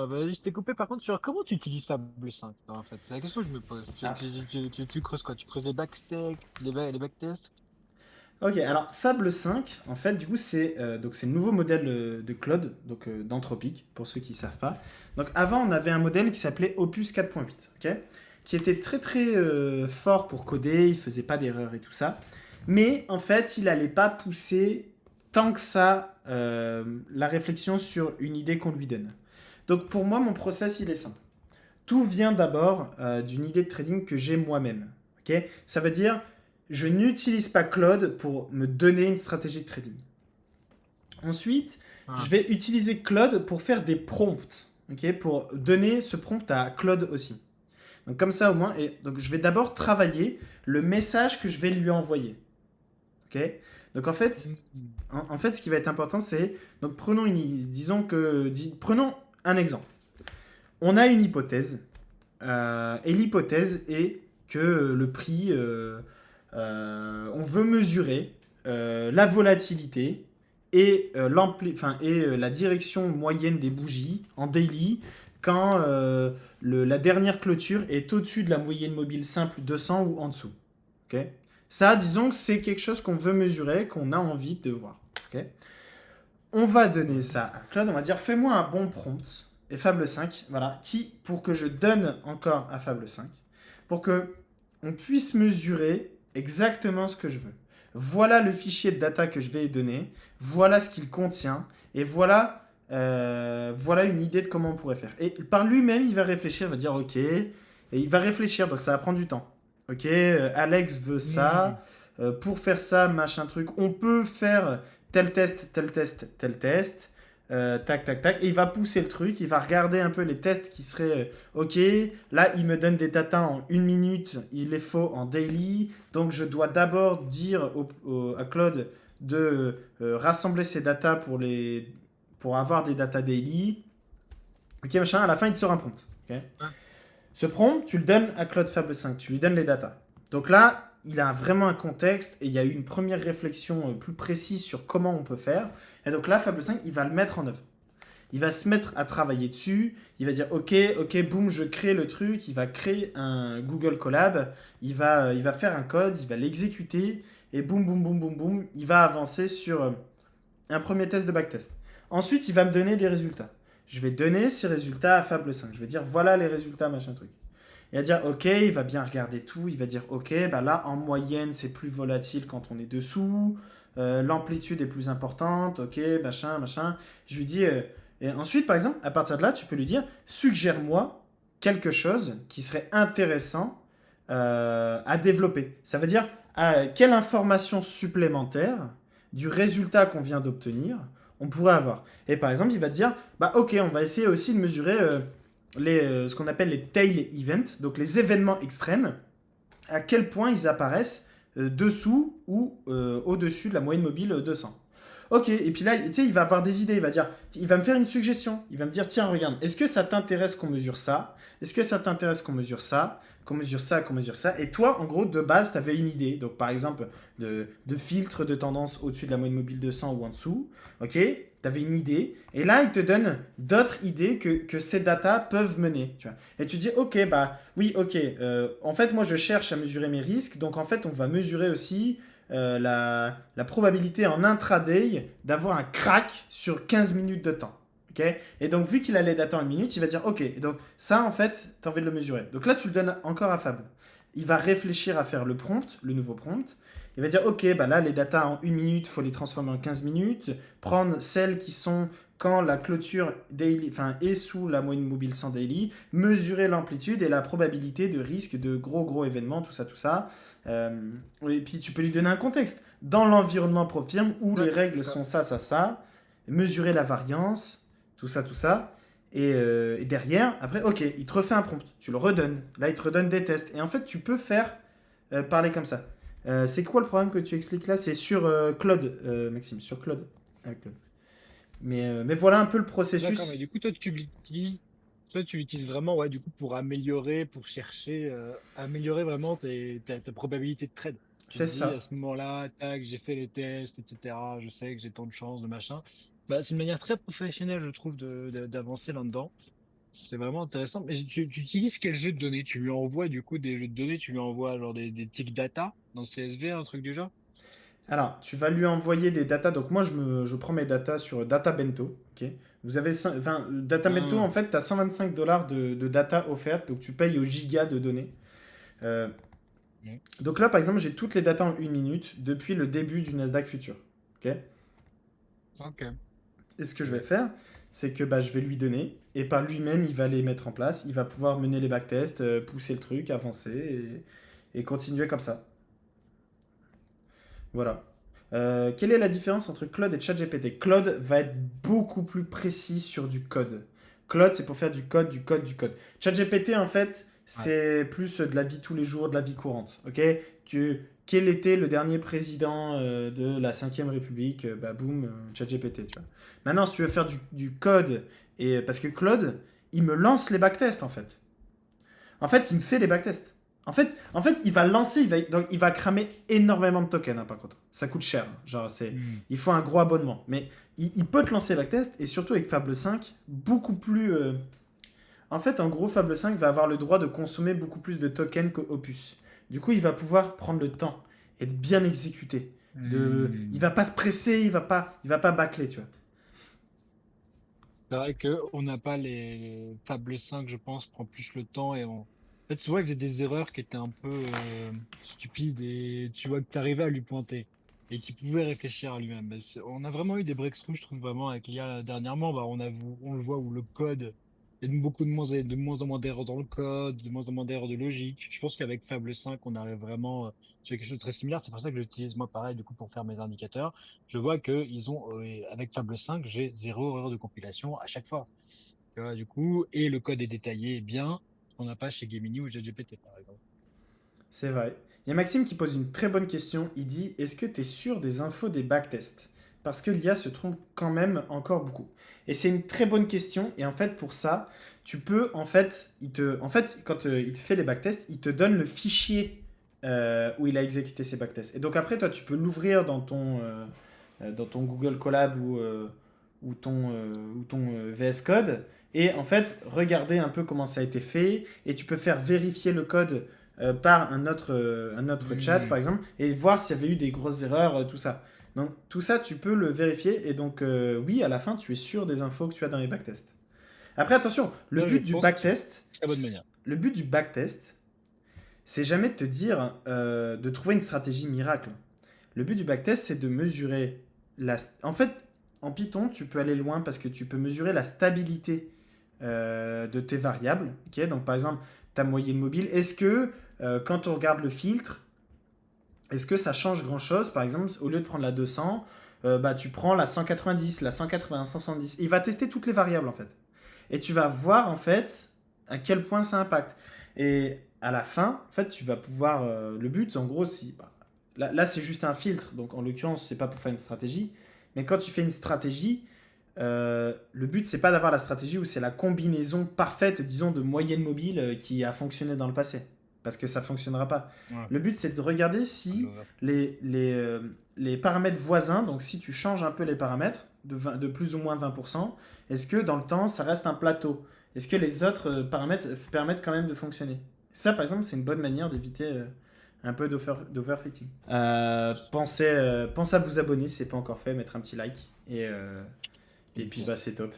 Vas-y, je t'ai coupé par contre sur comment tu utilises Fable 5, toi, en fait. C'est la question que je me pose. Alors, Tu creuses quoi? Tu creuses les backstacks, les backtests? ok, alors Fable 5, en fait, du coup, c'est le nouveau modèle de Claude, donc d'Anthropic, pour ceux qui ne savent pas. Donc avant, on avait un modèle qui s'appelait Opus 4.8, ok, qui était très très fort pour coder, il faisait pas d'erreurs et tout ça. Mais en fait, il allait pas pousser tant que ça la réflexion sur une idée qu'on lui donne. Donc pour moi, mon process, il est simple. Tout vient d'abord d'une idée de trading que j'ai moi-même. Ok, ça veut dire, je n'utilise pas Claude pour me donner une stratégie de trading. Ensuite, je Ah. vais utiliser Claude pour faire des prompts. Ok, pour donner ce prompt à Claude aussi. Donc comme ça au moins, et donc je vais d'abord travailler le message que je vais lui envoyer. Ok, donc Mm. en fait, ce qui va être important, c'est donc prenons un exemple. On a une hypothèse. Et l'hypothèse est que le prix, on veut mesurer la volatilité et, la direction moyenne des bougies en daily quand la dernière clôture est au-dessus de la moyenne mobile simple 200 ou en dessous. Ok, ça, disons que c'est quelque chose qu'on veut mesurer, qu'on a envie de voir. Ok, on va donner Ouais. ça à Claude, on va dire fais-moi un bon prompt et Fable 5, voilà, pour que je donne encore à Fable 5, pour que on puisse mesurer exactement ce que je veux. Voilà le fichier de data que je vais donner, voilà ce qu'il contient, et voilà une idée de comment on pourrait faire. Et par lui-même, il va réfléchir, il va dire ok, et il va réfléchir, donc ça va prendre du temps. Ok, Alex veut Mm. ça, pour faire ça, machin truc, on peut faire tel test, tel test, tel test. Tac, tac, tac. Et il va pousser le truc. Il va regarder un peu les tests qui seraient OK. Là, il me donne des datas en 1 minute. Il les faut en daily. Donc, je dois d'abord dire à Claude de rassembler ces datas pour avoir des datas daily. OK, machin. À la fin, il te sort un prompt. OK. Ouais. Ce prompt, tu le donnes à Claude Fable 5. Tu lui donnes les datas. Donc là, il a vraiment un contexte et il y a eu une première réflexion plus précise sur comment on peut faire. Et donc là, Fable 5, il va le mettre en œuvre. Il va se mettre à travailler dessus. Il va dire ok, ok, boum, je crée le truc. Il va créer un Google Colab. Il va faire un code. Il va l'exécuter. Et boum, boum, boum, boum, boum. Il va avancer sur un premier test de backtest. Ensuite, il va me donner des résultats. Je vais donner ces résultats à Fable 5. Je vais dire voilà les résultats, machin truc. Il va dire ok, il va bien regarder tout. Il va dire ok, bah là en moyenne c'est plus volatile quand on est dessous. L'amplitude est plus importante. Ok, machin, machin. Je lui dis. Et ensuite, par exemple, à partir de là, tu peux lui dire suggère-moi quelque chose qui serait intéressant à développer. Ça veut dire quelle information supplémentaire du résultat qu'on vient d'obtenir on pourrait avoir. Et par exemple, il va te dire bah ok, on va essayer aussi de mesurer ce qu'on appelle les tail events, donc les événements extrêmes, à quel point ils apparaissent dessous ou au-dessus de la moyenne mobile 200. Ok, et puis là, tu sais, il va avoir des idées, il va me faire une suggestion, il va me dire, tiens, regarde, est-ce que ça t'intéresse qu'on mesure ça? Est-ce que ça t'intéresse qu'on mesure ça? Qu'on mesure ça, qu'on mesure ça? Et toi, en gros, de base, tu avais une idée, donc par exemple, de filtre de tendance au-dessus de la moyenne mobile 200 ou en dessous, ok? Tu avais une idée, et là, il te donne d'autres idées que ces datas peuvent mener, tu vois. Et tu dis, ok, bah oui, ok, en fait, moi, je cherche à mesurer mes risques, donc en fait, on va mesurer aussi la probabilité en intraday d'avoir un crack sur 15 minutes de temps. Okay, et donc, vu qu'il a les datas en 1 minute, il va dire ok, et donc ça en fait, tu as envie de le mesurer. Donc là, tu le donnes encore à Fable. Il va réfléchir à faire le prompt, le nouveau prompt. Il va dire ok, bah là, les datas en 1 minute, il faut les transformer en 15 minutes. Prendre celles qui sont quand la clôture daily, est sous la moyenne mobile 100 daily, mesurer l'amplitude et la probabilité de risque de gros événements, tout ça, tout ça. Et puis tu peux lui donner un contexte. Dans l'environnement Profirm, où Ouais, les règles d'accord. sont ça, mesurer la variance, tout ça, tout ça. Et derrière, après, ok, il te refait un prompt. Tu le redonnes. Là, il te redonne des tests. Et en fait, tu peux faire parler comme ça. C'est quoi le problème que tu expliques là? C'est sur Claude, Maxime, sur Claude. Avec Claude. Mais voilà un peu le D'accord, mais processus. du coup, toi, tu l'utilises vraiment, ouais, du coup, pour améliorer, pour chercher, améliorer vraiment ta probabilité de trade. Tu te C'est dis, à ça. ce moment-là, tac, j'ai fait les tests, etc. Je sais que j'ai tant de chances de machin. Bah, c'est une manière très professionnelle, je trouve, d'avancer là-dedans. C'est vraiment intéressant. Mais tu utilises quel jeu de données? Tu lui envoies du coup des jeux de données, tu lui envoies genre des tick data dans CSV, un truc du genre? Alors, tu vas lui envoyer des datas. Donc, moi, je prends mes datas sur Data Bento. Ok. Vous avez, enfin, Data Bento, Ah, en fait, tu as 125 $ de data offerte. Donc, tu payes au giga de données. Euh, ouais. donc, là, par exemple, j'ai toutes les datas en 1 minute depuis le début du Nasdaq Futur. Ok. Ok. Et ce que je vais Ouais. faire, c'est que bah, je vais lui donner. Et par lui-même, il va les mettre en place. Il va pouvoir mener les backtests, pousser le truc, avancer et continuer comme ça. Voilà. Quelle est la différence entre Claude et ChatGPT? Claude va être beaucoup plus précis sur du code. Claude, c'est pour faire du code, du code, du code. ChatGPT, en fait, Ouais. c'est plus de la vie tous les jours, de la vie courante. Ok. Quel était le dernier président de la 5ème République? Bah boum, ChatGPT, tu vois. Maintenant, si tu veux faire du code, parce que Claude, il me lance les backtests, en fait. En fait, il me fait les backtests. En fait, il va lancer, donc, il va cramer énormément de tokens, hein, par contre. Ça coûte cher. Genre, Hmm. il faut un gros abonnement. Mais il peut te lancer les backtests, et surtout avec Fable 5, beaucoup plus. En fait, en gros, Fable 5 va avoir le droit de consommer beaucoup plus de tokens que Opus. Du coup, il va pouvoir prendre le temps et de bien exécuter. Il Hmm. va pas se presser, il va pas bâcler, tu vois. C'est vrai que on n'a pas les Fable 5, je pense, prend plus le temps et on. En fait, souvent, il faisait des erreurs qui étaient un peu stupides et tu vois que tu arrivais à lui pointer et qu'il pouvait réfléchir à lui-même. Mais on a vraiment eu des breakthroughs, je trouve, vraiment avec l'IA dernièrement. Bah, on le voit où le code, il y a beaucoup de moins en moins d'erreurs dans le code, de moins en moins d'erreurs de logique. Je pense qu'avec Fable 5, on arrive vraiment sur quelque chose de très similaire. C'est pour ça que j'utilise moi pareil, du coup, pour faire mes indicateurs. Je vois que ils ont avec Fable 5, j'ai zéro erreur de compilation à chaque fois. Tu vois, du coup, et le code est détaillé et bien, ce qu'on n'a pas chez Gemini ou ChatGPT par exemple. C'est vrai. Il y a Maxime qui pose une très bonne question. Il dit: est-ce que tu es sûr des infos des backtests? Parce que l'IA se trompe quand même encore beaucoup. Et c'est une très bonne question. Et en fait, pour ça, tu peux, quand il te fait les backtests, il te donne le fichier où il a exécuté ses backtests. Et donc après, toi, tu peux l'ouvrir dans ton Google Colab ou ton VS Code. Et en fait, regarder un peu comment ça a été fait. Et tu peux faire vérifier le code par un autre chat, par Hmm. exemple, et voir s'il y avait eu des grosses erreurs, tout ça. Donc tout ça, tu peux le vérifier, et donc oui, à la fin, tu es sûr des infos que tu as dans les backtests. Après, attention, le Ça, je but du pense que c'est une backtest, très bonne manière. le but du backtest, c'est jamais de te dire de trouver une stratégie miracle. Le but du backtest, c'est de mesurer la. En fait, en Python, tu peux aller loin parce que tu peux mesurer la stabilité de tes variables. Ok. Donc, par exemple, ta moyenne mobile. Est-ce que quand on regarde le filtre, est-ce que ça change grand-chose? Par exemple, au lieu de prendre la 200, bah, tu prends la 190, la 180, 170. Il va tester toutes les variables en fait. Et tu vas voir en fait à quel point ça impacte. Et à la fin, en fait, tu vas pouvoir. Le but, en gros, si. Bah, là, c'est juste un filtre. Donc, en l'occurrence, c'est pas pour faire une stratégie. Mais quand tu fais une stratégie, le but, c'est pas d'avoir la stratégie où c'est la combinaison parfaite, disons, de moyenne mobile qui a fonctionné dans le passé. Parce que ça fonctionnera pas. Ouais, Le but, c'est de regarder à si l'over. les paramètres voisins, donc si tu changes un peu les paramètres de plus ou moins 20%, est-ce que dans le temps, ça reste un plateau? Est-ce que les autres paramètres permettent quand même de fonctionner? Ça, par exemple, c'est une bonne manière d'éviter un peu d'overfitting. Pensez à vous abonner si ce n'est pas encore fait, mettre un petit like. Et puis, Nickel. bah, c'est top.